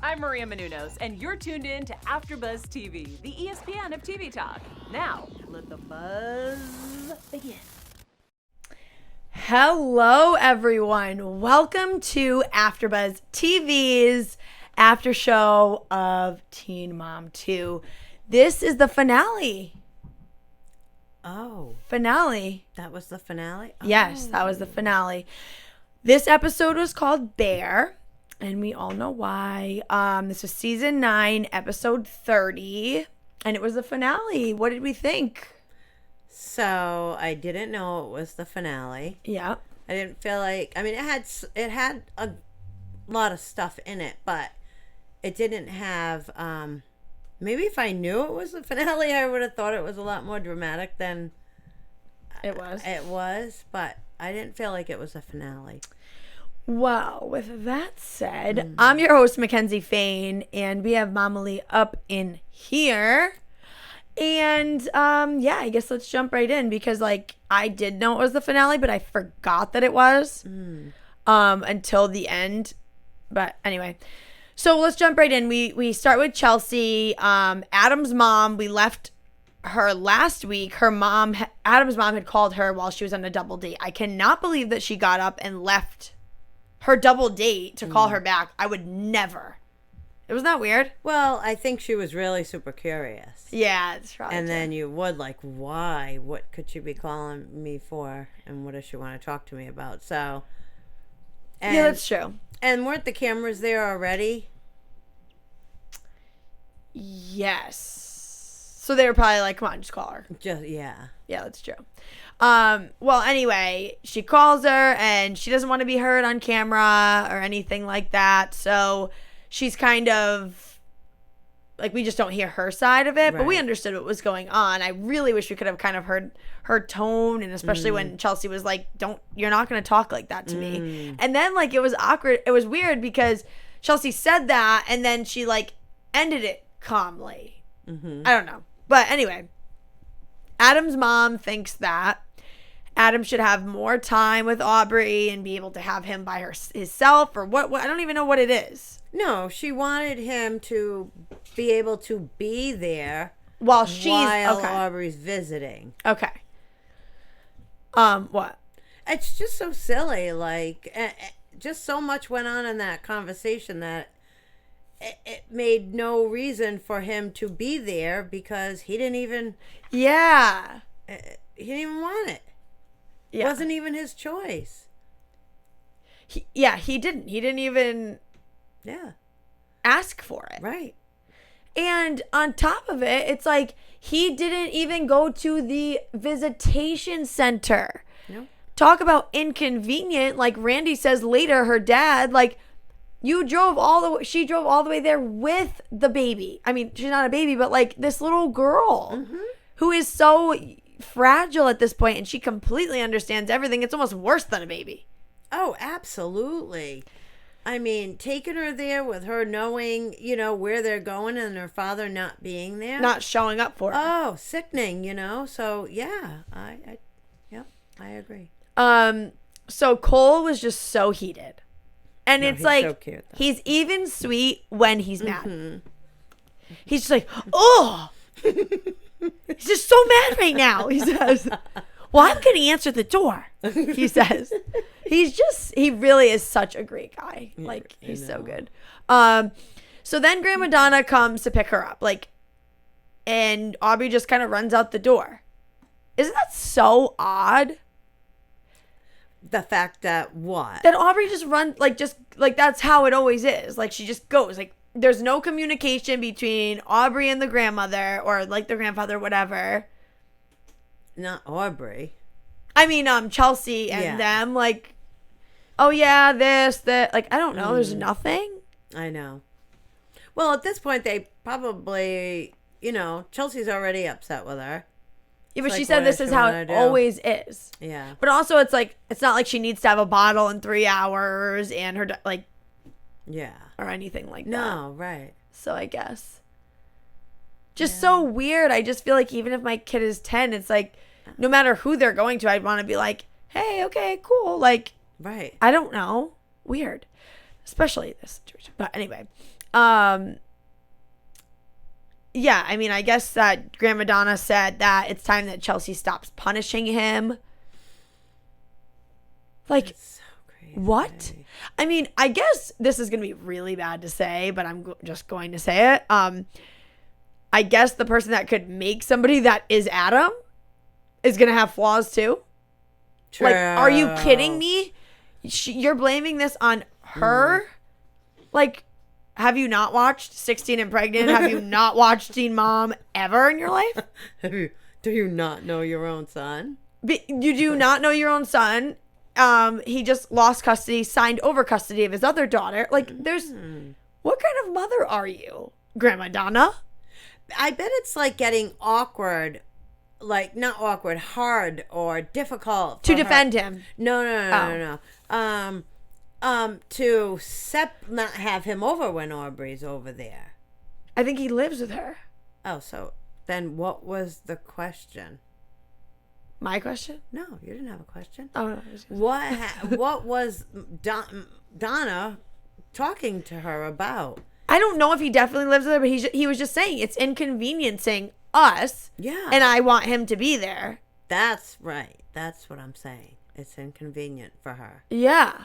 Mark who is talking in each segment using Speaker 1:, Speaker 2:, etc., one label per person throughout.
Speaker 1: I'm Maria Menounos, and you're tuned in to AfterBuzz TV, the ESPN of TV talk. Now, let the buzz begin.
Speaker 2: Hello, everyone. Welcome to AfterBuzz TV's after show of Teen Mom 2. This is the finale.
Speaker 3: Oh.
Speaker 2: Finale.
Speaker 3: That was the finale? Oh.
Speaker 2: Yes, that was the finale. This episode was called Bear, and we all know why. This was season 9, episode 30, and it was the finale. What did we think?
Speaker 3: So, I didn't know it was the finale.
Speaker 2: Yeah.
Speaker 3: I didn't feel like, I mean, it had a lot of stuff in it, but it didn't have, maybe if I knew it was the finale, I would have thought it was a lot more dramatic than
Speaker 2: It was.
Speaker 3: It was, but I didn't feel like it was a finale.
Speaker 2: Well, with that said, I'm your host, Mackenzie Fain, and we have Mama Lee up in here. And, yeah, I guess let's jump right in because, like, I did know it was the finale, but I forgot that it was until the end. But anyway, so let's jump right in. We start with Chelsea, Adam's mom. We left her last week. Adam's mom had called her while she was on a double date. I cannot believe that she got up and left her double date to call her back. I would never. It was not weird.
Speaker 3: Well, I think she was really super curious.
Speaker 2: Yeah, it's probably.
Speaker 3: And then you would like, why? What could she be calling me for? And what does she want to talk to me about? So. And,
Speaker 2: yeah, that's true.
Speaker 3: And weren't the cameras there already?
Speaker 2: Yes. So they were probably like, come on, just call her.
Speaker 3: Yeah.
Speaker 2: Yeah, that's true. Well, anyway, she calls her and she doesn't want to be heard on camera or anything like that. So she's kind of like, we just don't hear her side of it, but we understood what was going on. I really wish we could have kind of heard her tone, and especially when Chelsea was like, you're not going to talk like that to me. And then like, it was awkward. It was weird because Chelsea said that and then she like ended it calmly. I don't know. But anyway, Adam's mom thinks that Adam should have more time with Aubrey and be able to have him by himself or what I don't even know what it is.
Speaker 3: No, she wanted him to be able to be there
Speaker 2: while
Speaker 3: Aubrey's visiting.
Speaker 2: Okay. What?
Speaker 3: It's just so silly. Like, just so much went on in that conversation that it made no reason for him to be there because he didn't even.
Speaker 2: Yeah.
Speaker 3: He didn't even want it.
Speaker 2: Yeah.
Speaker 3: It wasn't even his choice.
Speaker 2: He didn't. He didn't even.
Speaker 3: Yeah.
Speaker 2: Ask for it.
Speaker 3: Right.
Speaker 2: And on top of it, it's like he didn't even go to the visitation center.
Speaker 3: No.
Speaker 2: Talk about inconvenient. Like Randy says later, her dad, like, she drove all the way there with the baby. I mean, she's not a baby, but like this little girl who is so fragile at this point, and she completely understands everything. It's almost worse than a baby.
Speaker 3: Oh, absolutely. I mean, taking her there with her knowing, where they're going and her father not being there.
Speaker 2: Not showing up for her.
Speaker 3: Oh, sickening, So, yeah, I agree.
Speaker 2: So Cole was just so heated. And it's like,
Speaker 3: so cute,
Speaker 2: he's even sweet when he's mad. He's just like, oh, he's just so mad right now. He says, well, I'm going to answer the door. He says, he really is such a great guy. Like, he's so good. So then Grandma Donna comes to pick her up, like, and Aubrey just kind of runs out the door. Isn't that so odd?
Speaker 3: The fact that what?
Speaker 2: That Aubrey just that's how it always is. Like, she just goes. Like, there's no communication between Aubrey and the grandmother or, like, the grandfather, whatever.
Speaker 3: Not Aubrey.
Speaker 2: I mean, Chelsea and them. Like, oh, yeah, that. Like, I don't know. There's nothing.
Speaker 3: I know. Well, at this point, they probably, Chelsea's already upset with her.
Speaker 2: Yeah, but she said this is how it always is.
Speaker 3: Yeah.
Speaker 2: But also, it's like, it's not like she needs to have a bottle in 3 hours and her, like. Yeah. Or anything like that.
Speaker 3: No, right.
Speaker 2: So I guess. Just so weird. I just feel like even if my kid is 10, it's like, no matter who they're going to, I'd want to be like, hey, okay, cool. Like.
Speaker 3: Right.
Speaker 2: I don't know. Weird. Especially this situation. But anyway. Yeah, I mean, I guess that Grandma Donna said that it's time that Chelsea stops punishing him. Like,
Speaker 3: That's so crazy.
Speaker 2: what? I mean, I guess this is going to be really bad to say, but I'm just going to say it. I guess the person that could make somebody that is Adam is going to have flaws too.
Speaker 3: True.
Speaker 2: Like, are you kidding me? You're blaming this on her? Like, have you not watched 16 and Pregnant? Have you not watched Teen Mom ever in your life?
Speaker 3: Do you not know your own son?
Speaker 2: You do not know your own son. He just lost custody, signed over custody of his other daughter. Like, what kind of mother are you, Grandma Donna?
Speaker 3: I bet it's like getting awkward, like not awkward, hard or difficult
Speaker 2: To
Speaker 3: for
Speaker 2: defend
Speaker 3: her.
Speaker 2: him.
Speaker 3: No. To not have him over when Aubrey's over there.
Speaker 2: I think he lives with her.
Speaker 3: Oh, so then what was the question?
Speaker 2: My question?
Speaker 3: No, you didn't have a question.
Speaker 2: Oh, no.
Speaker 3: What was Donna talking to her about?
Speaker 2: I don't know if he definitely lives with her, but he was just saying it's inconveniencing us.
Speaker 3: Yeah.
Speaker 2: And I want him to be there.
Speaker 3: That's right. That's what I'm saying. It's inconvenient for her.
Speaker 2: Yeah.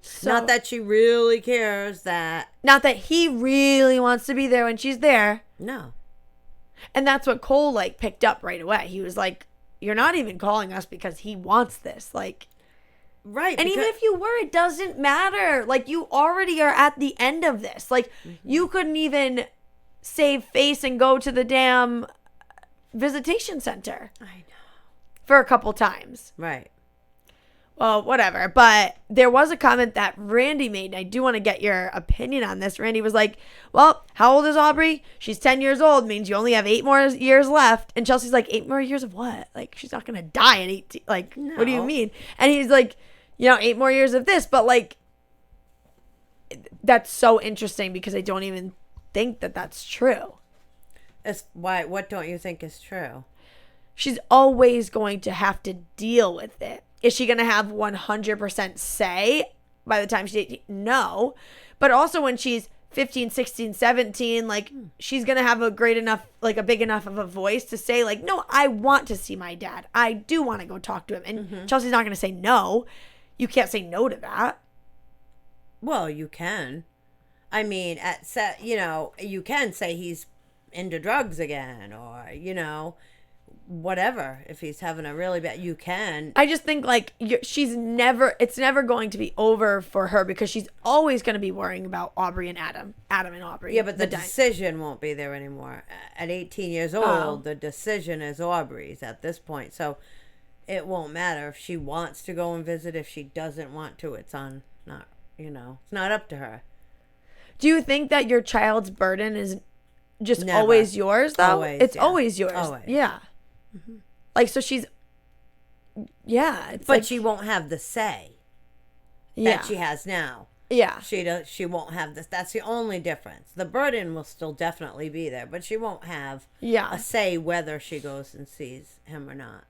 Speaker 2: So,
Speaker 3: Not that she really cares that.
Speaker 2: not that he really wants to be there when she's there.
Speaker 3: No.
Speaker 2: And that's what Cole, like, picked up right away. He was like, you're not even calling us because he wants this. Like,
Speaker 3: Right.
Speaker 2: and even if you were, it doesn't matter. Like, you already are at the end of this. Like, you couldn't even save face and go to the damn visitation center
Speaker 3: I know.
Speaker 2: for a couple times.
Speaker 3: Right.
Speaker 2: Well, whatever. But there was a comment that Randy made, and I do want to get your opinion on this. Randy was like, well, how old is Aubrey? She's 10 years old, means you only have 8 more years left. And Chelsea's like, 8 more years of what? Like, she's not going to die at 18. Like, what do you
Speaker 3: No.
Speaker 2: mean? And he's like, 8 more years of this. But, like, that's so interesting because I don't even think that that's true.
Speaker 3: What don't you think is true?
Speaker 2: She's always going to have to deal with it. Is she going to have 100% say by the time she's 18? No. But also when she's 15, 16, 17, like, she's going to have a big enough of a voice to say, like, no, I want to see my dad. I do want to go talk to him. And Chelsea's not going to say no. You can't say no to that.
Speaker 3: Well, you can. I mean, you can say he's into drugs again or, whatever. If he's having a really bad, you can.
Speaker 2: I just think, like, it's never going to be over for her because she's always going to be worrying about Aubrey and Adam and Aubrey.
Speaker 3: Yeah, but the decision won't be there anymore. At 18 years old, the decision is Aubrey's at this point. So it won't matter if she wants to go and visit. If she doesn't want to, it's not up to her.
Speaker 2: Do you think that your child's burden is just
Speaker 3: Never.
Speaker 2: always yours, though?
Speaker 3: Always,
Speaker 2: it's
Speaker 3: yeah.
Speaker 2: always yours.
Speaker 3: Always.
Speaker 2: Yeah. Like, so she's, it's
Speaker 3: But
Speaker 2: like,
Speaker 3: she won't have the say
Speaker 2: yeah.
Speaker 3: that she has now.
Speaker 2: Yeah.
Speaker 3: She won't have this. That's the only difference. The burden will still definitely be there, but she won't have a say whether she goes and sees him or not.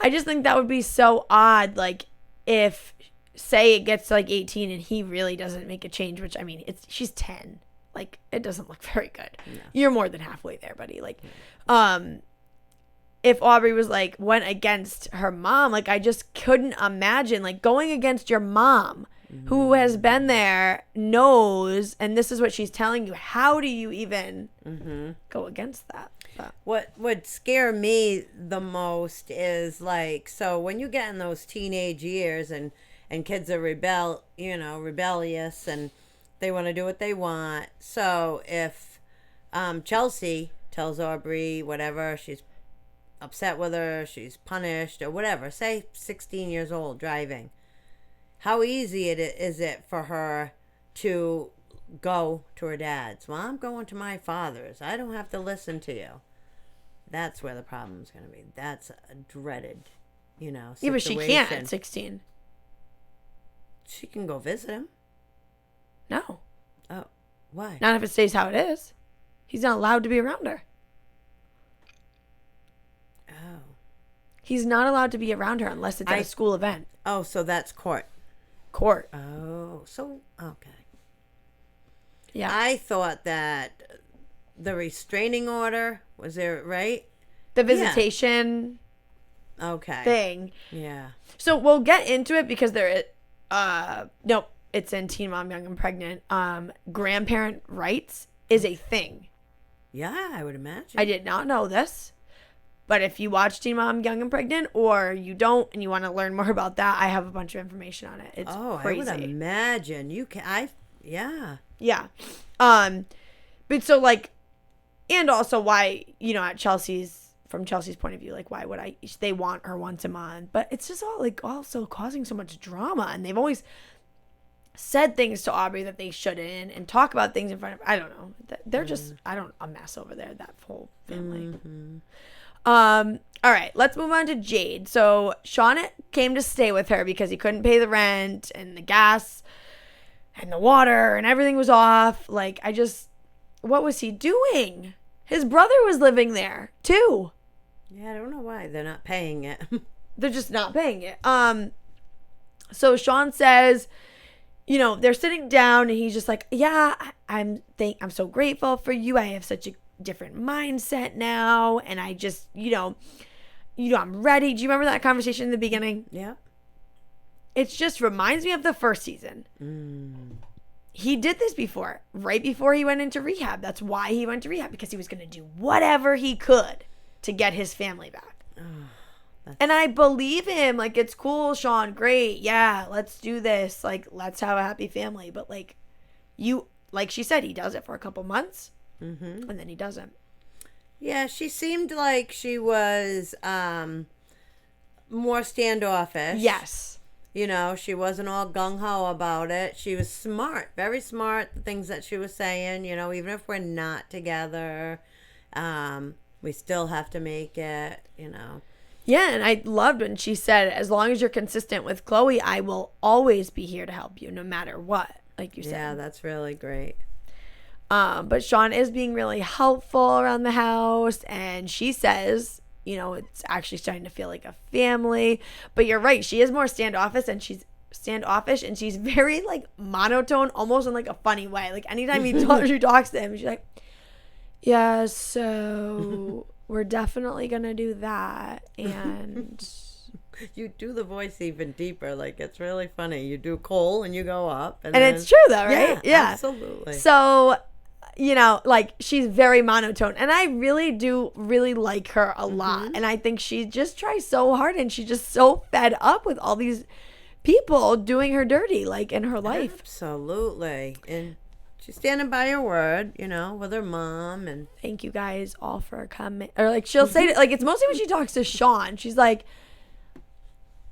Speaker 2: I just think that would be so odd, like, if, say, it gets to, like, 18 and he really doesn't make a change, which, I mean, she's 10. Like, it doesn't look very good.
Speaker 3: No.
Speaker 2: You're more than halfway there, buddy. Like, if Aubrey was, like, went against her mom, like, I just couldn't imagine, like, going against your mom, who has been there, knows, and this is what she's telling you. How do you even go against that? But
Speaker 3: What would scare me the most is, like, so when you get in those teenage years and kids are rebellious and they want to do what they want. So if Chelsea tells Aubrey whatever, she's upset with her, she's punished or whatever, say 16 years old driving, how easy is it for her to go to her dad's? Well, I'm going to my father's. I don't have to listen to you. That's where the problem's going to be. That's a dreaded, situation.
Speaker 2: yeah, but she can't at 16.
Speaker 3: She can go visit him.
Speaker 2: No.
Speaker 3: Oh, why?
Speaker 2: Not if it stays how it is. He's not allowed to be around her.
Speaker 3: Oh.
Speaker 2: He's not allowed to be around her unless it's at a school event.
Speaker 3: Oh, so that's court.
Speaker 2: Court.
Speaker 3: Oh, so, okay.
Speaker 2: Yeah.
Speaker 3: I thought that the restraining order, was there, right?
Speaker 2: The visitation
Speaker 3: Okay.
Speaker 2: thing.
Speaker 3: Yeah.
Speaker 2: So we'll get into it because nope, it's in Teen Mom Young and Pregnant. Grandparent rights is a thing.
Speaker 3: Yeah, I would imagine.
Speaker 2: I did not know this. But if you watch Teen Mom Young and Pregnant, or you don't and you want to learn more about that, I have a bunch of information on it. It's crazy.
Speaker 3: I would imagine. Yeah.
Speaker 2: Yeah. But so like, and also why, from Chelsea's point of view, like why would they want her once a month? But it's just all like also causing so much drama, and they've always said things to Aubrey that they shouldn't, and talk about things in front of, I don't know. They're just, a mess over there, that whole family. Mm-hmm. All right, let's move on to Jade. So Sean came to stay with her because he couldn't pay the rent and the gas and the water and everything was off. Like, what was he doing? His brother was living there too.
Speaker 3: Yeah, I don't know why they're not paying it.
Speaker 2: They're just not paying it. So Sean says, they're sitting down and he's just like, yeah, I'm so grateful for you. I have such a different mindset now, and I just, I'm ready. Do you remember that conversation in the beginning?
Speaker 3: Yeah.
Speaker 2: It just reminds me of the first season. He did this before, right before he went into rehab. That's why he went to rehab, because he was going to do whatever he could to get his family back. And I believe him. Like, it's cool, Sean. Great. Yeah, let's do this. Like, let's have a happy family. But like she said, he does it for a couple months. Mm-hmm. And then he doesn't. Yeah,
Speaker 3: she seemed like she was more standoffish.
Speaker 2: Yes.
Speaker 3: She wasn't all gung-ho about it. She was smart, very smart, the things that she was saying. Even if we're not together, we still have to make it,
Speaker 2: Yeah, and I loved when she said, as long as you're consistent with Chloe, I will always be here to help you no matter what, like you said.
Speaker 3: Yeah, that's really great.
Speaker 2: But Sean is being really helpful around the house, and she says, it's actually starting to feel like a family. But you're right, she is more standoffish, and she's very like monotone, almost in like a funny way. Like anytime she talks to him, she's like, yeah, so we're definitely gonna do that. And
Speaker 3: you do the voice even deeper. Like, it's really funny. You do Cole and you go up, and
Speaker 2: then, it's true though, right?
Speaker 3: Yeah, absolutely.
Speaker 2: So like, she's very monotone, and I really do like her a lot. And I think she just tries so hard, and she's just so fed up with all these people doing her dirty, like, in her life.
Speaker 3: Absolutely. And she's standing by her word, with her mom. And
Speaker 2: thank you guys all for coming. Or like, she'll say, like, it's mostly when she talks to Sean, she's like,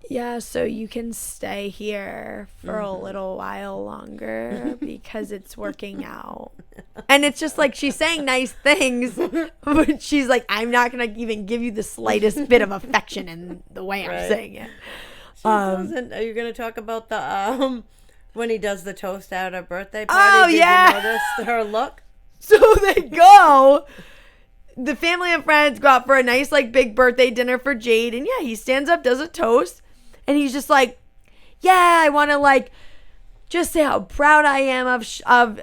Speaker 2: yeah, so you can stay here for a little while longer because it's working out. And it's just like, she's saying nice things, but she's like, I'm not going to even give you the slightest bit of affection in the way I'm saying it.
Speaker 3: Are you going to talk about the when he does the toast at her birthday party?
Speaker 2: Did you
Speaker 3: notice her look?
Speaker 2: So they go. The family and friends go out for a nice, like, big birthday dinner for Jade. And yeah, he stands up, does a toast. And he's just like, yeah, I want to, like, just say how proud I am of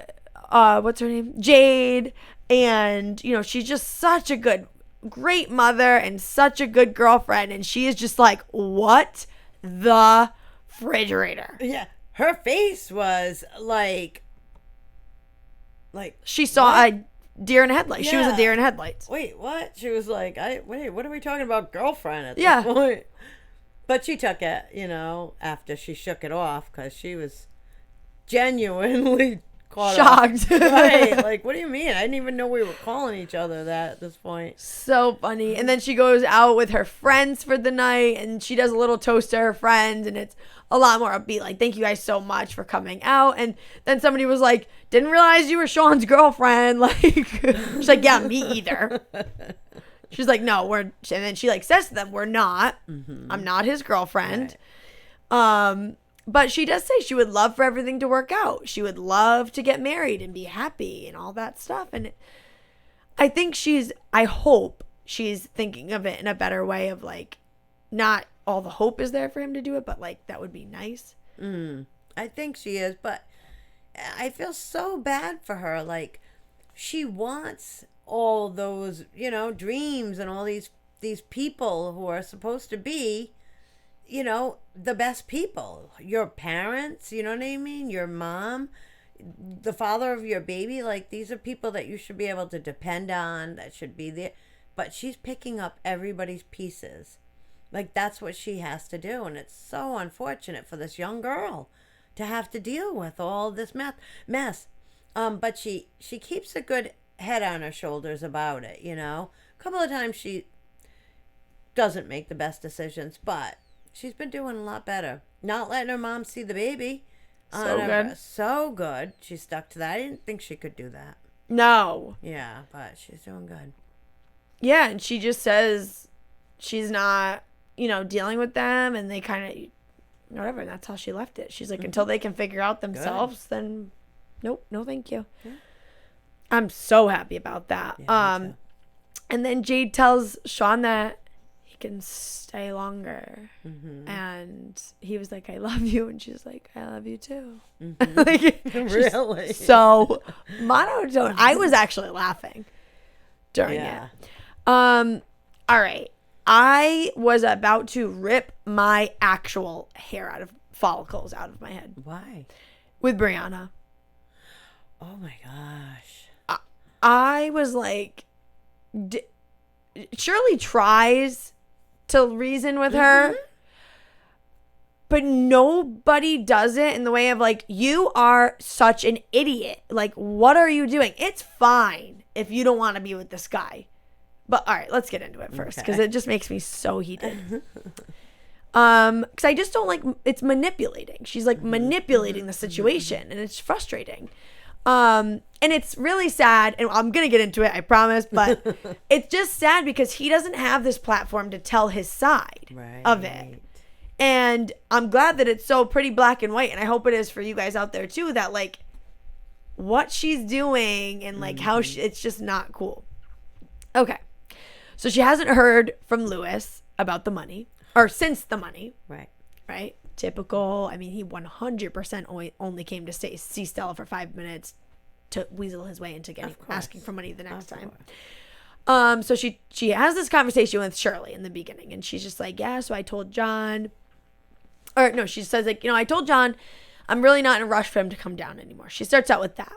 Speaker 2: what's her name? Jade. And, she's just such a great mother and such a good girlfriend. And she is just like, what the refrigerator?
Speaker 3: Yeah. Her face was like
Speaker 2: she saw a deer in headlights. Yeah. She was a deer in headlights.
Speaker 3: Wait, what? She was like, what are we talking about, girlfriend at this point? But she took it, after she shook it off, because she was genuinely
Speaker 2: shocked.
Speaker 3: Right. Like, what do you mean? I didn't even know we were calling each other that at this point.
Speaker 2: So funny. And then she goes out with her friends for the night, and she does a little toast to her friends, and it's a lot more upbeat. Like, thank you guys so much for coming out. And then somebody was like, didn't realize you were Sean's girlfriend. Like, she's like, yeah, me either. She's like, no, and then she like says to them, we're not. Mm-hmm. I'm not his girlfriend. Right. But she does say she would love for everything to work out. She would love to get married and be happy and all that stuff. And I hope she's thinking of it in a better way of like, not all the hope is there for him to do it, but like, that would be nice.
Speaker 3: I think she is, but I feel so bad for her. Like, she wants all those, dreams and all these people who are supposed to be, the best people. Your parents, you know what I mean? Your mom, the father of your baby. Like, these are people that you should be able to depend on, that should be there. But she's picking up everybody's pieces. Like, that's what she has to do. And it's so unfortunate for this young girl to have to deal with all this mess. But she keeps a good head on her shoulders about it, A couple of times she doesn't make the best decisions, but she's been doing a lot better. Not letting her mom see the baby. So good. She stuck to that. I didn't think she could do that.
Speaker 2: No.
Speaker 3: Yeah, but she's doing good.
Speaker 2: Yeah, and she just says she's not, dealing with them, and they kind of, whatever, and that's how she left it. She's like, until they can figure out themselves, then nope, no thank you. Yeah. I'm so happy about that. Yeah, and then Jade tells Sean that he can stay longer. Mm-hmm. And he was like, I love you. And she's like, I love you too. Mm-hmm. Like, really? So monotone. I was actually laughing during it. All right. I was about to rip my actual hair follicles out of my head.
Speaker 3: Why?
Speaker 2: With Briana.
Speaker 3: Oh my gosh.
Speaker 2: I was like, Shirley tries to reason with her, but nobody does it in the way of like, you are such an idiot. Like, what are you doing? It's fine if you don't want to be with this guy. But all right, let's get into it first, because it just makes me so heated. Because I just don't like, it's manipulating. She's like manipulating the situation, and it's frustrating. And it's really sad, and I'm gonna get into it, I promise, but it's just sad because he doesn't have this platform to tell his side of it. And I'm glad that it's so pretty black and white, and I hope it is for you guys out there too, that like what she's doing and like how it's just not cool. Okay. So she hasn't heard from Lewis about the money, or since the money. Right? Typical. I mean, he 100% only came to see Stella for 5 minutes to weasel his way into asking for money the next time. So she has this conversation with Shirley in the beginning, and she's just like, yeah, so I told John, or no, she says like, I told John I'm really not in a rush for him to come down anymore. She starts out with that.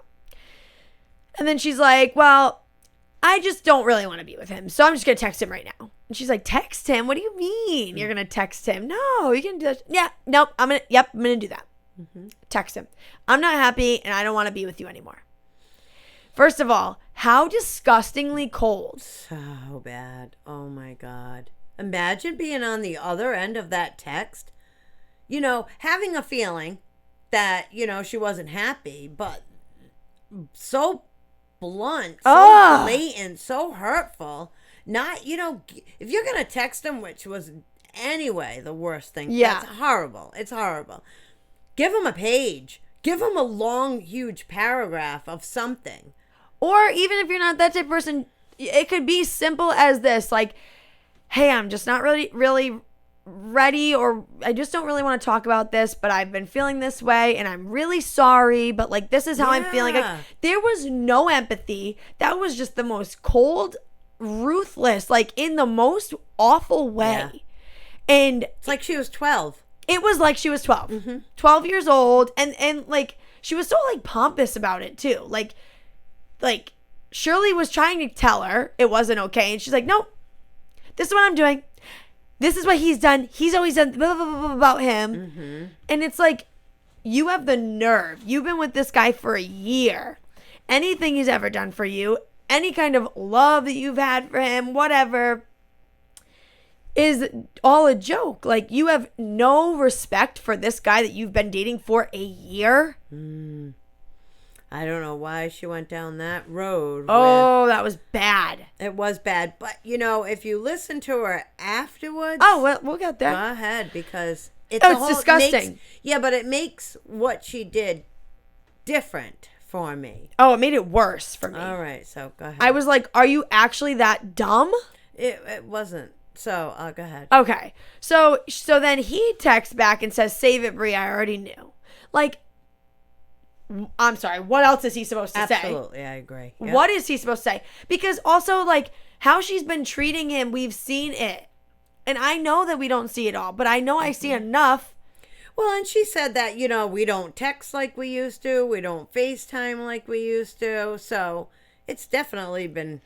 Speaker 2: And then she's like, well, I just don't really want to be with him, so I'm just going to text him right now. And she's like, text him? What do you mean you're going to text him? No, you can do that. Yeah, nope, I'm going to do that. Text him. I'm not happy, and I don't want to be with you anymore. First of all, how disgustingly cold.
Speaker 3: So bad. Oh, my God. Imagine being on the other end of that text. Having a feeling that, she wasn't happy, but so blunt, so blatant, so hurtful. Not, if you're going to text him, which was anyway the worst thing. Yeah. That's horrible. It's horrible. Give him a page. Give him a long, huge paragraph of something.
Speaker 2: Or even if you're not that type of person, it could be simple as this, like, hey, I'm just not really ready, or I just don't really want to talk about this, but I've been feeling this way, and I'm really sorry, but like, this is how I'm feeling. Like, there was no empathy. That was just the most cold, ruthless, like in the most awful way. Yeah. And
Speaker 3: it's like she was 12.
Speaker 2: It was like she was 12. 12 years old, and like she was so like pompous about it too. Like Shirley was trying to tell her it wasn't okay, and she's like, nope, this is what I'm doing. This is what he's done. He's always done blah, blah, blah, blah about him. And it's like, you have the nerve. You've been with this guy for a year. Anything he's ever done for you, any kind of love that you've had for him, whatever, is all a joke. Like, you have no respect for this guy that you've been dating for a year.
Speaker 3: I don't know why she went down that road.
Speaker 2: Oh, that was bad.
Speaker 3: It was bad. But, if you listen to her afterwards.
Speaker 2: Oh, well, we'll get there.
Speaker 3: Go ahead, because it's
Speaker 2: disgusting.
Speaker 3: But it makes what she did different for me.
Speaker 2: Oh, it made it worse for me.
Speaker 3: All right, so go ahead.
Speaker 2: I was like, are you actually that dumb?
Speaker 3: It wasn't. So, go ahead.
Speaker 2: Okay. So then he texts back and says, save it, Bri. I already knew. Like, I'm sorry, what else is he supposed to say?
Speaker 3: Absolutely, I agree. Yep.
Speaker 2: What is he supposed to say? Because also, like, how she's been treating him, we've seen it. And I know that we don't see it all, but I know I see enough.
Speaker 3: Well, and she said that, we don't text like we used to. We don't FaceTime like we used to. So it's definitely been...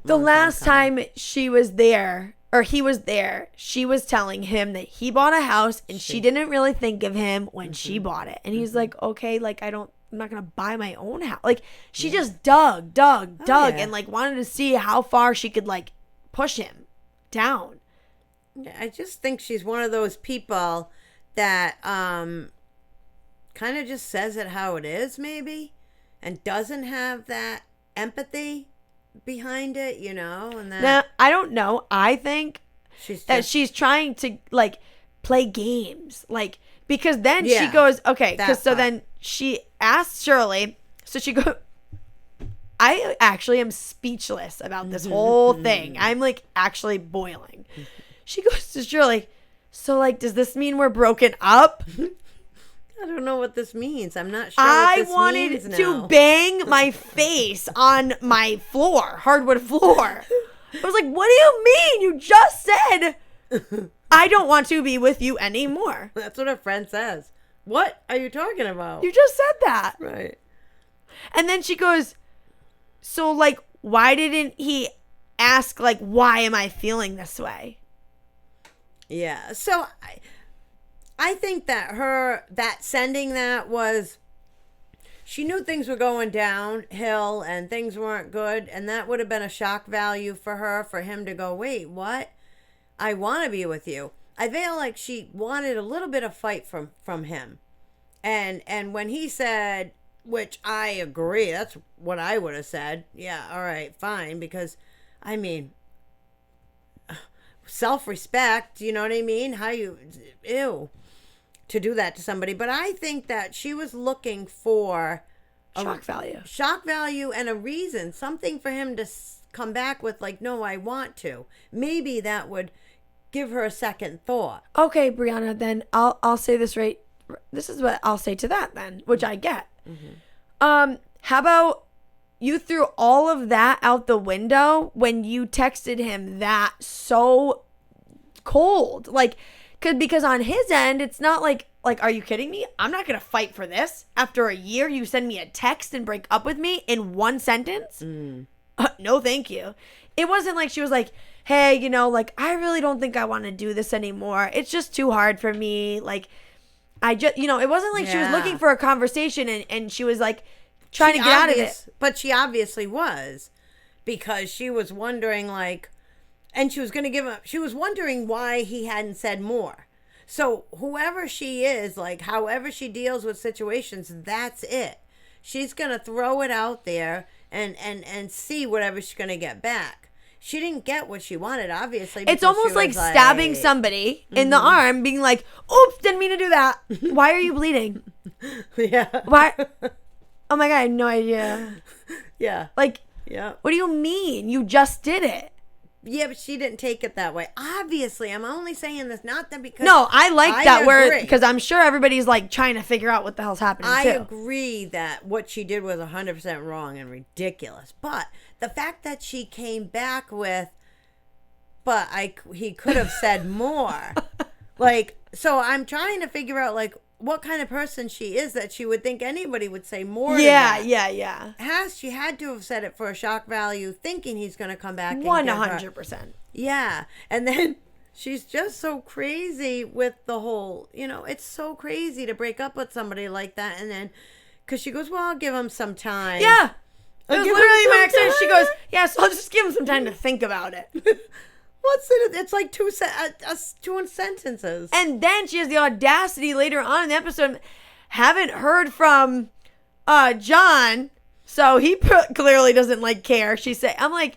Speaker 2: The last time she was there, or he was there, she was telling him that he bought a house and she didn't really think of him when she bought it. And he's like, okay, like, I'm not going to buy my own house. Like, she just dug, and, like, wanted to see how far she could, like, push him down.
Speaker 3: I just think she's one of those people that kind of just says it how it is, maybe, and doesn't have that empathy behind it, and that...
Speaker 2: Now, I don't know. I think she's trying to, like, play games. Like, because then she goes, okay, because so then she asked Shirley, so she goes... I actually am speechless about this whole thing. I'm, like, actually boiling. She goes to Shirley, so, like, does this mean we're broken up?
Speaker 3: I don't know what this means. I'm not sure what this means now.
Speaker 2: I wanted to bang my face on my floor, hardwood floor. I was like, what do you mean? You just said, I don't want to be with you anymore.
Speaker 3: That's what a friend says. What are you talking about?
Speaker 2: You just said that.
Speaker 3: Right.
Speaker 2: And then she goes, so, like, why didn't he ask, like, why am I feeling this way?
Speaker 3: Yeah. So, I think that sending that was, she knew things were going downhill and things weren't good. And that would have been a shock value for her, for him to go, wait, what? I want to be with you. I feel like she wanted a little bit of fight from him. And when he said, which I agree, that's what I would have said. Yeah, all right, fine. Because, I mean, self-respect, you know what I mean? To do that to somebody. But I think that she was looking for shock value and a reason, something for him to come back with, like, no, I want to. Maybe that would give her a second thought.
Speaker 2: Okay, Briana, then I'll say this right. This is what I'll say to that then, which I get. How about you threw all of that out the window when you texted him that so cold? Like, because on his end, it's not like, are you kidding me? I'm not going to fight for this. After a year, you send me a text and break up with me in one sentence? No, thank you. It wasn't like she was like, hey, like, I really don't think I want to do this anymore. It's just too hard for me. Like, I just, it wasn't like she was looking for a conversation and she was like trying to get out of it.
Speaker 3: But she obviously was, because she was wondering, like, and she was going to give up. She was wondering why he hadn't said more. So whoever she is, like, however she deals with situations, that's it. She's going to throw it out there and see whatever she's going to get back. She didn't get what she wanted, obviously.
Speaker 2: It's almost like stabbing somebody in the arm, being like, oops, didn't mean to do that. Why are you bleeding?
Speaker 3: Yeah.
Speaker 2: Why? Oh my God, I had no idea.
Speaker 3: Yeah.
Speaker 2: Like,
Speaker 3: yeah.
Speaker 2: What do you mean? You just did it.
Speaker 3: Yeah, but she didn't take it that way. Obviously, I'm only saying this not that because...
Speaker 2: No, I like that word, because I'm sure everybody's like trying to figure out what the hell's happening
Speaker 3: I
Speaker 2: too.
Speaker 3: agree that what she did was 100% wrong and ridiculous. But the fact that she came back with, he could have said more. Like, so I'm trying to figure out, like, what kind of person she is that she would think anybody would say more than that.
Speaker 2: Yeah.
Speaker 3: She had to have said it for a shock value, thinking he's going to come back and
Speaker 2: 100%.
Speaker 3: Yeah. And then she's just so crazy with the whole, it's so crazy to break up with somebody like that. And then, because she goes, well, I'll give him some time.
Speaker 2: Yeah. It was literally my accent. She goes, yeah, so I'll just give him some time to think about it.
Speaker 3: What's it? It's like two sentences.
Speaker 2: And then she has the audacity later on in the episode. Haven't heard from John, so he clearly doesn't like care. She said, I'm like,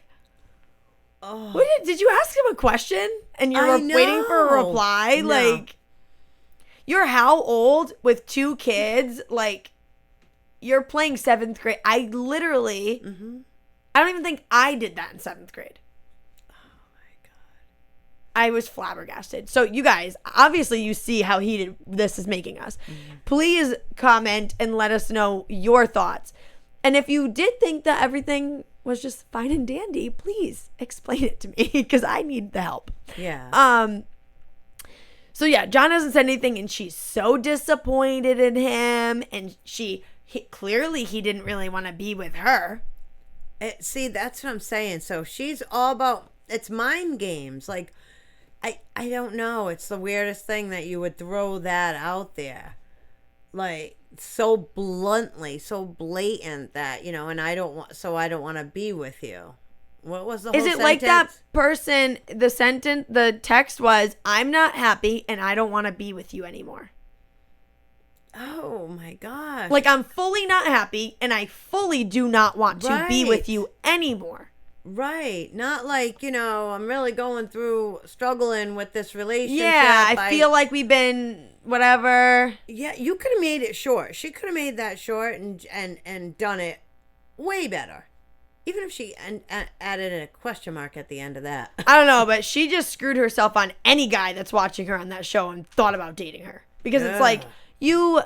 Speaker 2: what did you ask him a question? And you're waiting for a reply?
Speaker 3: No.
Speaker 2: Like, you're how old with 2 kids? Like, you're playing 7th grade. I literally, I don't even think I did that in 7th grade. I was flabbergasted. So you guys, obviously you see how heated this is making us. Please comment and let us know your thoughts. And if you did think that everything was just fine and dandy, please explain it to me because I need the help.
Speaker 3: Yeah.
Speaker 2: So yeah, John hasn't said anything and she's so disappointed in him, and clearly he didn't really want to be with her.
Speaker 3: See, that's what I'm saying. So she's all about, it's mind games. Like, I don't know. It's the weirdest thing that you would throw that out there. Like, so bluntly, so blatant that, and I don't want to be with you. What was the whole
Speaker 2: sentence? Is it
Speaker 3: sentence?
Speaker 2: like that person, the text was, I'm not happy and I don't want to be with you anymore.
Speaker 3: Oh my gosh.
Speaker 2: Like, I'm fully not happy and I fully do not want to be with you anymore.
Speaker 3: Right. Not like, I'm really struggling with this relationship.
Speaker 2: Yeah, I feel like we've been whatever.
Speaker 3: Yeah, you could have made it short. She could have made that short and done it way better. Even if she added a question mark at the end of that.
Speaker 2: I don't know, but she just screwed herself on any guy that's watching her on that show and thought about dating her. Because it's like, you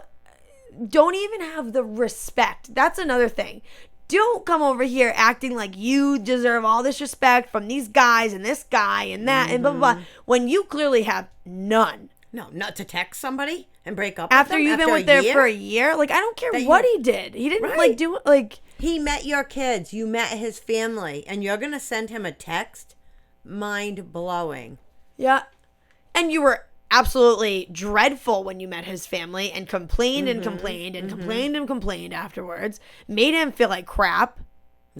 Speaker 2: don't even have the respect. That's another thing. Don't come over here acting like you deserve all this respect from these guys and this guy and that and blah, blah, blah, when you clearly have none.
Speaker 3: No, not to text somebody and break up
Speaker 2: after
Speaker 3: with them
Speaker 2: you've been with there for a year. Like, I don't care what he did. He didn't do it. Like,
Speaker 3: he met your kids. You met his family. And you're going to send him a text? Mind blowing.
Speaker 2: Yeah. And you were absolutely dreadful when you met his family and complained and complained and complained and complained afterwards. Made him feel like crap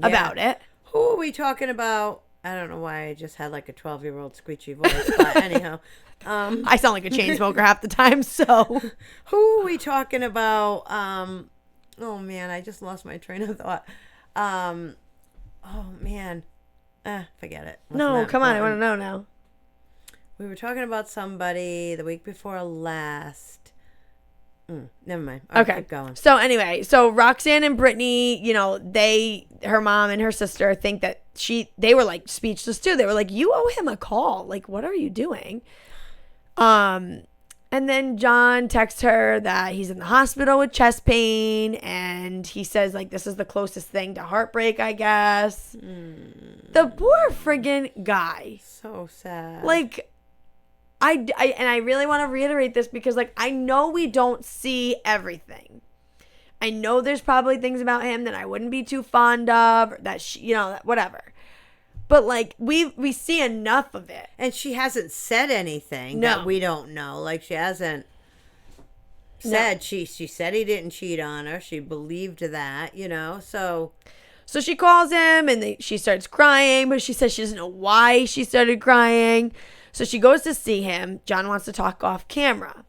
Speaker 2: about it.
Speaker 3: Who are we talking about? I don't know why I just had like a 12-year-old screechy voice, but anyhow.
Speaker 2: I sound like a chain smoker half the time, so.
Speaker 3: Who are we talking about? Oh, man, I just lost my train of thought. Oh, man. Forget it.
Speaker 2: No, come on, I want to know now.
Speaker 3: We were talking about somebody the week before last. Never mind. All right,
Speaker 2: okay.
Speaker 3: Keep going.
Speaker 2: So anyway, Roxanne and Brittany, her mom and her sister think that they were like speechless too. They were like, you owe him a call. Like, what are you doing? And then John texts her that he's in the hospital with chest pain, and he says like, this is the closest thing to heartbreak, I guess. The poor friggin' guy.
Speaker 3: So sad.
Speaker 2: Like, I really want to reiterate this because, like, I know we don't see everything. I know there's probably things about him that I wouldn't be too fond of, or that whatever. But, like, we see enough of it.
Speaker 3: And she hasn't said anything that we don't know. Like, she hasn't said, she said he didn't cheat on her. She believed that, so.
Speaker 2: So she calls him and she starts crying, but she says she doesn't know why she started crying. So she goes to see him. John wants to talk off camera.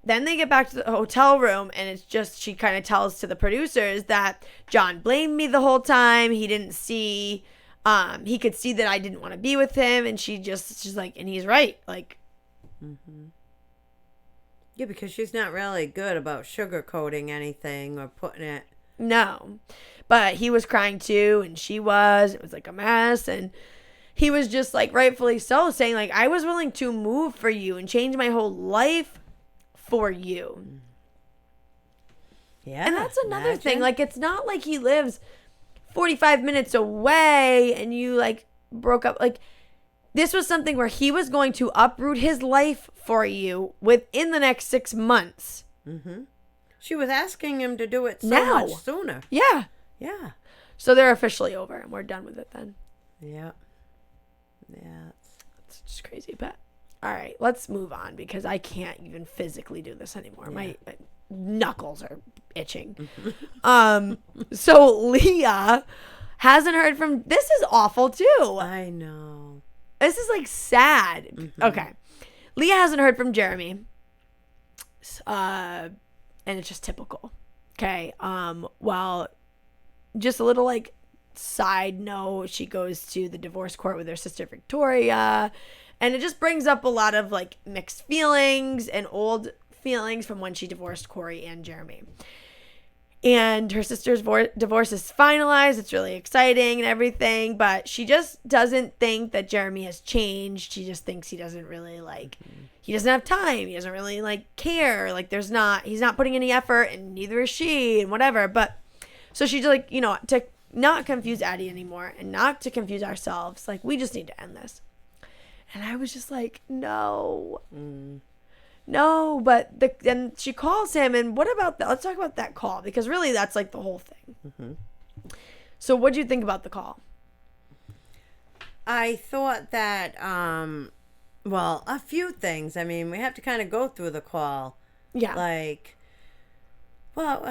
Speaker 2: Then they get back to the hotel room, and it's just, she kind of tells to the producers that John blamed me the whole time. He didn't see, he could see that I didn't want to be with him. And she's like, and he's right. Like,
Speaker 3: yeah, because she's not really good about sugarcoating anything or putting it.
Speaker 2: No, but he was crying too, and she was. It was like a mess, and he was just like, rightfully so, saying like, I was willing to move for you and change my whole life for you.
Speaker 3: Yeah.
Speaker 2: And that's another thing. Like, it's not like he lives 45 minutes away and you like broke up. Like, this was something where he was going to uproot his life for you within the next 6 months.
Speaker 3: She was asking him to do it so much sooner.
Speaker 2: Yeah.
Speaker 3: Yeah.
Speaker 2: So they're officially over and we're done with it then.
Speaker 3: Yeah. Yeah.
Speaker 2: It's just crazy. But all right, let's move on because I can't even physically do this anymore. Yeah. My knuckles are itching. So Leah hasn't heard from, this is awful too.
Speaker 3: I know.
Speaker 2: This is like sad. Okay. Leah hasn't heard from Jeremy. And it's just typical. Okay. Well, just a little like side note, she goes to the divorce court with her sister Victoria, and it just brings up a lot of like mixed feelings and old feelings from when she divorced Corey and Jeremy. And her sister's divorce is finalized. It's really exciting and everything. But she just doesn't think that Jeremy has changed. She just thinks he doesn't really he doesn't have time. He doesn't really care. He's not putting any effort, and neither is she, and whatever. But so she's to not confuse Addie anymore and not to confuse ourselves. We just need to end this. And I was just no. No, but then she calls him, and what about that? Let's talk about that call, because really that's the whole thing. Mm-hmm. So what do you think about the call?
Speaker 3: I thought that, a few things. I mean, we have to kind of go through the call.
Speaker 2: Yeah.
Speaker 3: I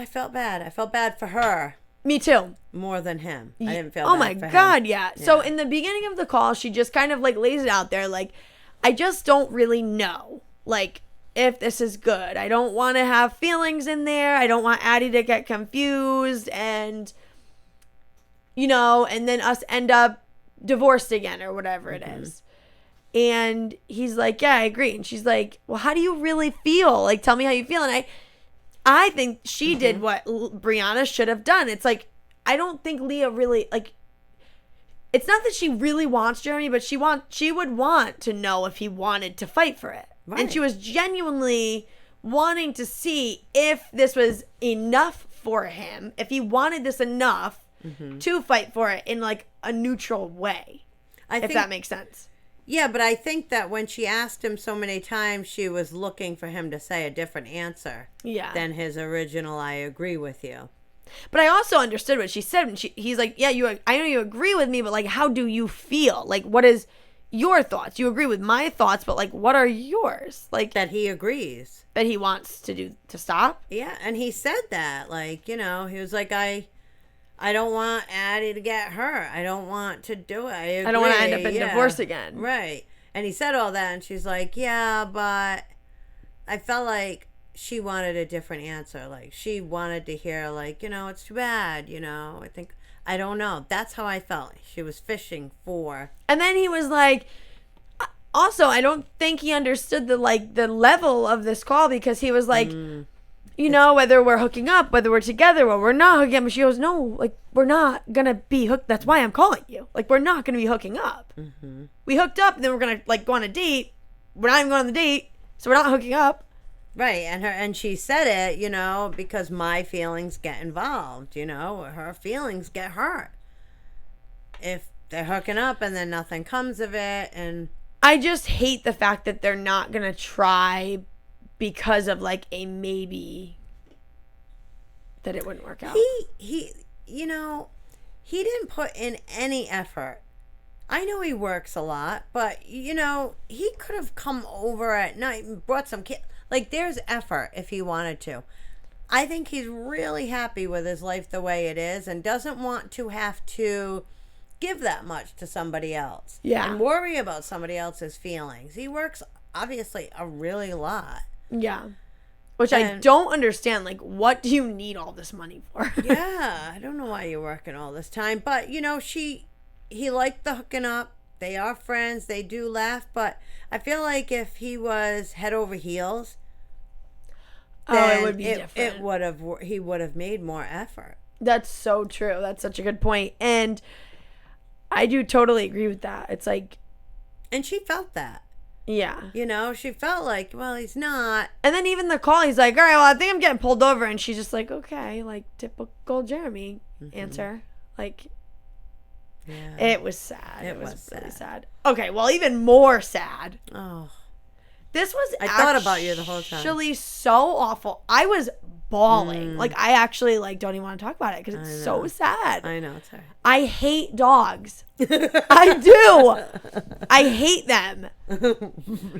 Speaker 3: felt bad. I felt bad for her.
Speaker 2: Me too.
Speaker 3: More than him. I didn't feel
Speaker 2: bad
Speaker 3: for him.
Speaker 2: Oh my God, yeah. So in the beginning of the call, she just kind of lays it out there. I just don't really know. If this is good. I don't want to have feelings in there. I don't want Addie to get confused and, and then us end up divorced again or whatever it is. And he's yeah, I agree. And she's well, how do you really feel? Tell me how you feel. And I think she did what Briana should have done. It's I don't think Leah really, it's not that she really wants Jeremy, but she would want to know if he wanted to fight for it. Right. And she was genuinely wanting to see if this was enough for him, if he wanted this enough to fight for it in a neutral way, if that makes sense.
Speaker 3: Yeah, but I think that when she asked him so many times, she was looking for him to say a different answer than his original, I agree with you.
Speaker 2: But I also understood what she said. And he's yeah, I know you agree with me, but how do you feel? What is your thoughts? You agree with my thoughts, but what are yours?
Speaker 3: That he agrees.
Speaker 2: That he wants to stop?
Speaker 3: Yeah, and he said that. He was I don't want Addie to get hurt. I don't want to do it. I agree.
Speaker 2: I don't want to end up in divorce again.
Speaker 3: Right. And he said all that, and she's yeah, but I felt she wanted a different answer. She wanted to hear it's too bad, I don't know. That's how I felt. She was fishing for.
Speaker 2: And then he was also, I don't think he understood the level of this call, because he was whether we're hooking up, whether we're together, or we're not hooking up. And she goes, no, we're not going to be hooked. That's why I'm calling you. We're not going to be hooking up. Mm-hmm. We hooked up, and then we're going to go on a date. We're not even going on the date, so we're not hooking up.
Speaker 3: Right, and she said it, because my feelings get involved, her feelings get hurt if they're hooking up and then nothing comes of it. And
Speaker 2: I just hate the fact that they're not gonna try because of a maybe that it wouldn't work out.
Speaker 3: He didn't put in any effort. I know he works a lot, but he could have come over at night and brought some kids. There's effort if he wanted to. I think he's really happy with his life the way it is and doesn't want to have to give that much to somebody else.
Speaker 2: Yeah.
Speaker 3: And worry about somebody else's feelings. He works, obviously, a really lot.
Speaker 2: Yeah. Which I don't understand. What do you need all this money for?
Speaker 3: Yeah. I don't know why you're working all this time. But, he liked the hooking up. They are friends. They do laugh. But I feel if he was head over heels, then
Speaker 2: it would be different.
Speaker 3: He would have made more effort.
Speaker 2: That's so true. That's such a good point. And I do totally agree with that. It's
Speaker 3: and she felt that.
Speaker 2: Yeah.
Speaker 3: She felt well, he's not.
Speaker 2: And then even the call, he's all right, well, I think I'm getting pulled over. And she's just okay, typical Jeremy answer.
Speaker 3: Yeah.
Speaker 2: It was sad.
Speaker 3: It was
Speaker 2: really
Speaker 3: sad.
Speaker 2: sad. Okay, well, even more sad.
Speaker 3: Oh.
Speaker 2: This was
Speaker 3: I thought about you the whole time.
Speaker 2: Actually so awful. I was bawling. I actually don't even want to talk about it because it's so sad.
Speaker 3: I know, it's hard.
Speaker 2: I hate dogs. I do. I hate them.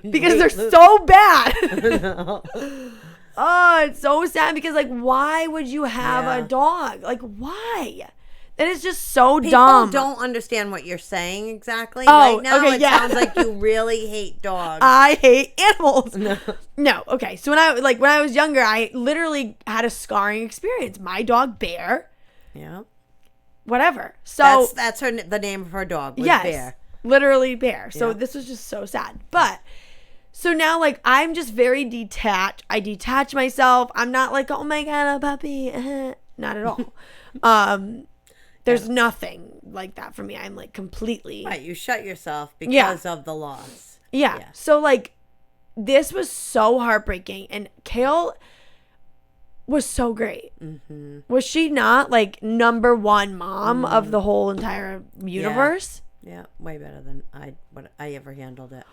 Speaker 2: Because they're so bad. Oh, it's so sad because why would you have a dog? Why? That is just so dumb.
Speaker 3: People don't understand what you're saying exactly. Right now, it sounds like you really hate dogs.
Speaker 2: I hate animals. No. Okay. So when I was younger, I literally had a scarring experience. My dog Bear.
Speaker 3: Yeah.
Speaker 2: Whatever. So
Speaker 3: that's the name of her dog. Was Bear.
Speaker 2: Literally Bear. So this was just so sad. But so now I'm just very detached. I detach myself. I'm not oh my God, a puppy. not at all. There's nothing like that for me. I'm like completely
Speaker 3: Right, you shut yourself because of the loss.
Speaker 2: Yeah. So like this was so heartbreaking, and Kail was so great. Mm-hmm. Was she not like number one mom of the whole entire universe?
Speaker 3: Yeah, way better than what I ever handled it.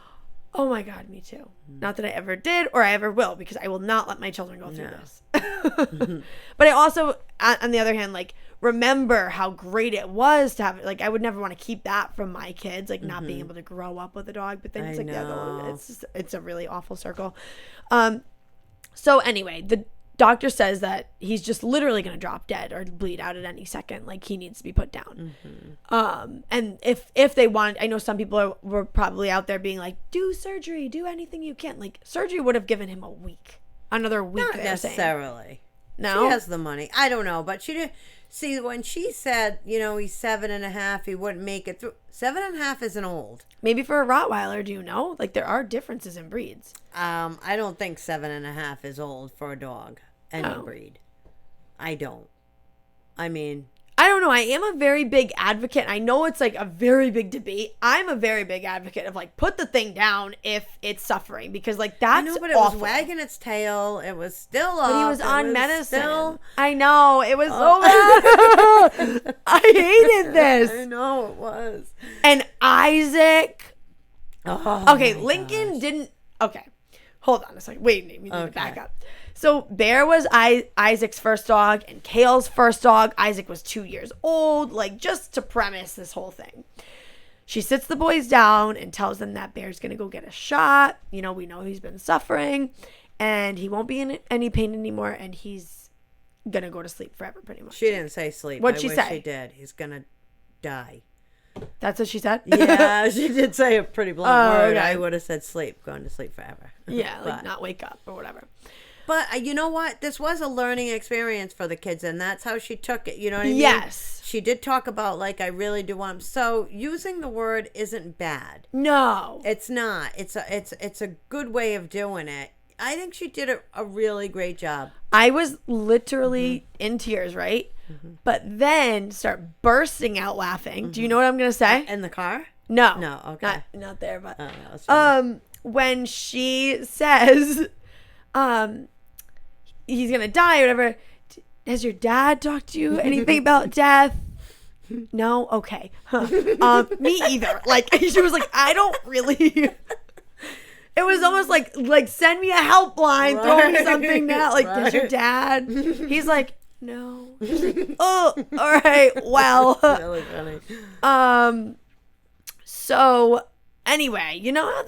Speaker 2: Oh my God, me too. Not that I ever did or I ever will, because I will not let my children go through this. But I also, on the other hand, like remember how great it was to have, like I would never want to keep that from my kids, like not being able to grow up with a dog. But then it's like the other one. It's a really awful circle. So anyway, the doctor says that he's just literally going to drop dead or bleed out at any second. Like he needs to be put down. And if they want, I know some people were probably out there being like, do surgery, do anything you can. Like surgery would have given him another week.
Speaker 3: Not necessarily.
Speaker 2: No,
Speaker 3: she has the money. I don't know, but she did. See, when she said, he's 7.5, he wouldn't make it through. 7.5 isn't old.
Speaker 2: Maybe for a Rottweiler, do you know? Like there are differences in breeds.
Speaker 3: I don't think 7.5 is old for a dog, any breed. I don't. I mean,
Speaker 2: I don't know. I am a very big advocate. I know it's like a very big debate. I'm a very big advocate of like put the thing down if it's suffering, because like that's
Speaker 3: but it
Speaker 2: awful.
Speaker 3: was wagging its tail. It was still up.
Speaker 2: But he was on medicine.
Speaker 3: Still...
Speaker 2: I know. It was so bad. I hated this.
Speaker 3: I know it was.
Speaker 2: And Isaac.
Speaker 3: Oh,
Speaker 2: okay, Lincoln didn't. Okay, hold on a second. Wait, we need to back up. So Bear was Isaac's first dog and Kail's first dog. Isaac was 2 years old. Like just to premise this whole thing. She sits the boys down and tells them that Bear's going to go get a shot. We know he's been suffering and he won't be in any pain anymore, and he's going to go to sleep forever pretty much.
Speaker 3: She didn't say sleep.
Speaker 2: What'd she say?
Speaker 3: She did. He's going to die.
Speaker 2: That's what she said?
Speaker 3: Yeah, she did say a pretty blunt word.
Speaker 2: Okay.
Speaker 3: I would have said sleep, going to sleep forever.
Speaker 2: Yeah, like not wake up or whatever.
Speaker 3: But you know what? This was a learning experience for the kids, and that's how she took it. You know what I mean?
Speaker 2: Yes.
Speaker 3: She did talk about, like, I really do want... So, using the word isn't bad.
Speaker 2: No.
Speaker 3: It's not. It's a good way of doing it. I think she did a really great job.
Speaker 2: I was literally in tears, right? But then start bursting out laughing. Do you know what I'm going to say?
Speaker 3: In the car?
Speaker 2: No.
Speaker 3: No, okay.
Speaker 2: Not there, but...
Speaker 3: That's funny.
Speaker 2: When she says... he's gonna die or whatever. Has your dad talked to you anything about death? No? Okay. Huh. Me either. Like, she was like, I don't really. It was almost like send me a helpline, throw me something now. Like, does your dad? He's like, no. She's like, oh, all right, well.
Speaker 3: Really funny.
Speaker 2: So anyway, you know how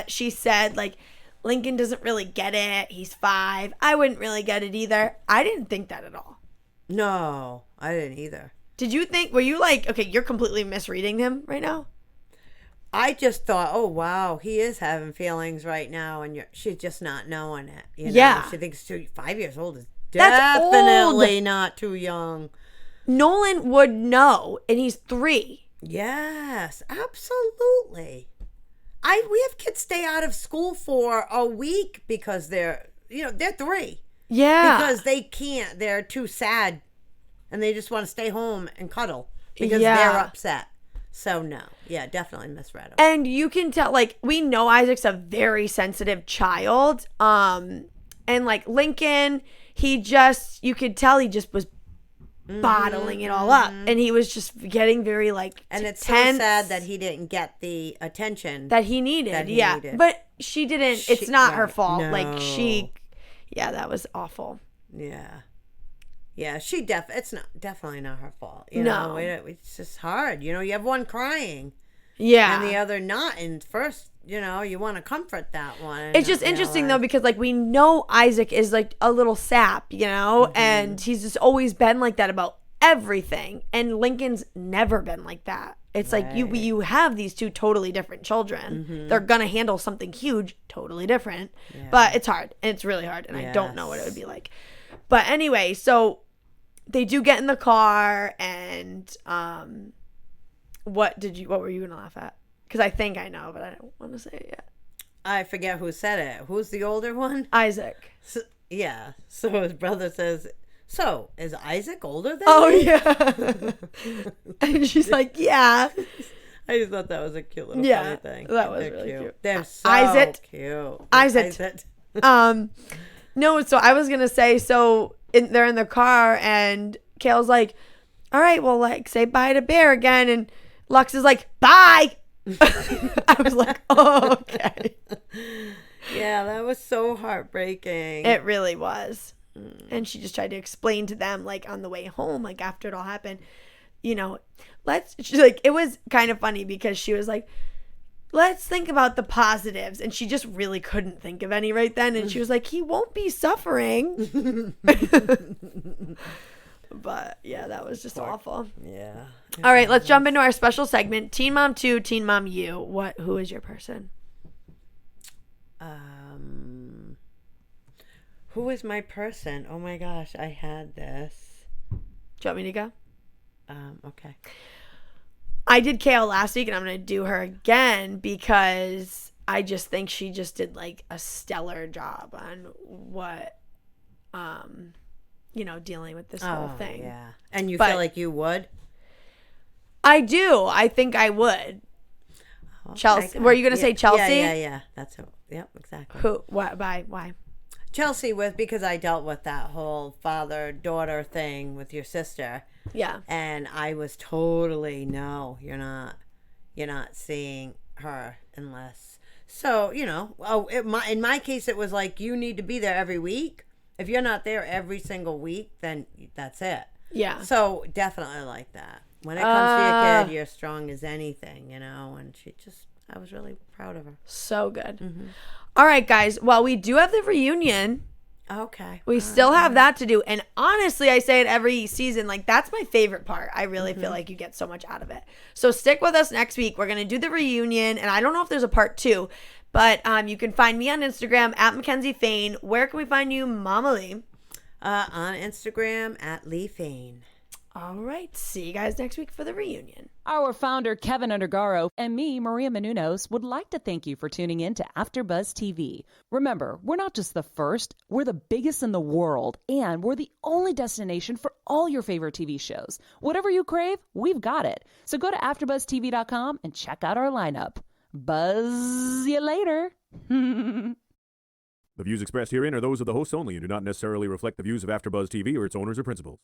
Speaker 2: she said like, Lincoln doesn't really get it. He's 5. I wouldn't really get it either. I didn't think that at all.
Speaker 3: No, I didn't either.
Speaker 2: Did you think, were you like, okay, you're completely misreading him right now?
Speaker 3: I just thought, oh, wow, he is having feelings right now, and she's just not knowing it.
Speaker 2: Yeah.
Speaker 3: She thinks 5 years old is
Speaker 2: That's
Speaker 3: definitely
Speaker 2: old.
Speaker 3: not too young.
Speaker 2: Nolan would know, and he's 3.
Speaker 3: Yes, absolutely. We have kids stay out of school for a week because they're 3.
Speaker 2: Yeah.
Speaker 3: Because they can't. They're too sad. And they just want to stay home and cuddle because they're upset. So, no. Yeah, definitely misread him.
Speaker 2: And you can tell, like, we know Isaac's a very sensitive child. And, like, Lincoln, you could tell he just was bottling it all up, and he was just getting very like
Speaker 3: and it's
Speaker 2: tense.
Speaker 3: So sad that he didn't get the attention
Speaker 2: that he needed. But she didn't. It's not her fault.
Speaker 3: No.
Speaker 2: Like that was awful.
Speaker 3: Yeah, it's not definitely not her fault. No, it's just hard. You have one crying, and the other not. And first, you want to comfort that one.
Speaker 2: It's just interesting though, because like we know Isaac is like a little sap, and he's just always been like that about everything. And Lincoln's never been like that. It's like you have these two totally different children. They're gonna handle something huge, totally different. But it's hard. And it's really hard, and I don't know what it would be like. But anyway, so they do get in the car, and what were you gonna laugh at? Because I think I know, but I don't want to say it yet.
Speaker 3: I forget who said it. Who's the older one?
Speaker 2: Isaac.
Speaker 3: So his brother says, so is Isaac older than
Speaker 2: Oh,
Speaker 3: me?
Speaker 2: yeah. And she's like, yeah.
Speaker 3: I just thought that was a cute little
Speaker 2: Yeah,
Speaker 3: funny thing.
Speaker 2: that was
Speaker 3: They're
Speaker 2: really cute.
Speaker 3: They're so
Speaker 2: Isaac.
Speaker 3: cute.
Speaker 2: Isaac. No, so I was going to say, they're in the car and Kale's like, all right, well, like, say bye to Bear again. And Lux is like, bye. I was like, oh, okay.
Speaker 3: Yeah, that was so heartbreaking.
Speaker 2: It really was. And she just tried to explain to them, like, on the way home, like, after it all happened, she's like, it was kind of funny because she was like, let's think about the positives. And she just really couldn't think of any right then. And she was like, he won't be suffering. But yeah, that was just awful.
Speaker 3: Yeah.
Speaker 2: All right, let's jump into our special segment, Teen Mom 2, Teen Mom U. Who is your person?
Speaker 3: Who is my person? Oh my gosh, I had this.
Speaker 2: Do you want me to go?
Speaker 3: Okay.
Speaker 2: I did Kale last week, and I'm going to do her again because I just think she just did like a stellar job on what, dealing with this whole thing.
Speaker 3: Yeah. And you feel like you would?
Speaker 2: I do. I think I would.
Speaker 3: Oh,
Speaker 2: Chelsea. Were you going to say Chelsea?
Speaker 3: Yeah. That's who. Yep, exactly.
Speaker 2: Who? What? Why?
Speaker 3: Chelsea because I dealt with that whole father-daughter thing with your sister.
Speaker 2: Yeah.
Speaker 3: And I was totally, no, you're not seeing her unless. So, in my case, it was like, you need to be there every week. If you're not there every single week, then that's it.
Speaker 2: Yeah.
Speaker 3: So definitely like that. When it comes to your kid, you're strong as anything, and I was really proud of her.
Speaker 2: So good. Mm-hmm. All right, guys. Well, we do have the reunion.
Speaker 3: Okay.
Speaker 2: We still have that to do. And honestly, I say it every season, like, that's my favorite part. I really feel like you get so much out of it. So stick with us next week. We're going to do the reunion. And I don't know if there's a part 2, but you can find me on Instagram at Mackenzie Fain. Where can we find you, Mama Lee?
Speaker 3: On Instagram at Lee Fain.
Speaker 2: All right. See you guys next week for the reunion.
Speaker 1: Our founder, Keven Undergaro, and me, Maria Menounos, would like to thank you for tuning in to AfterBuzz TV. Remember, we're not just the first, we're the biggest in the world, and we're the only destination for all your favorite TV shows. Whatever you crave, we've got it. So go to AfterBuzzTV.com and check out our lineup. Buzz you later.
Speaker 4: The views expressed herein are those of the hosts only and do not necessarily reflect the views of AfterBuzz TV or its owners or principals.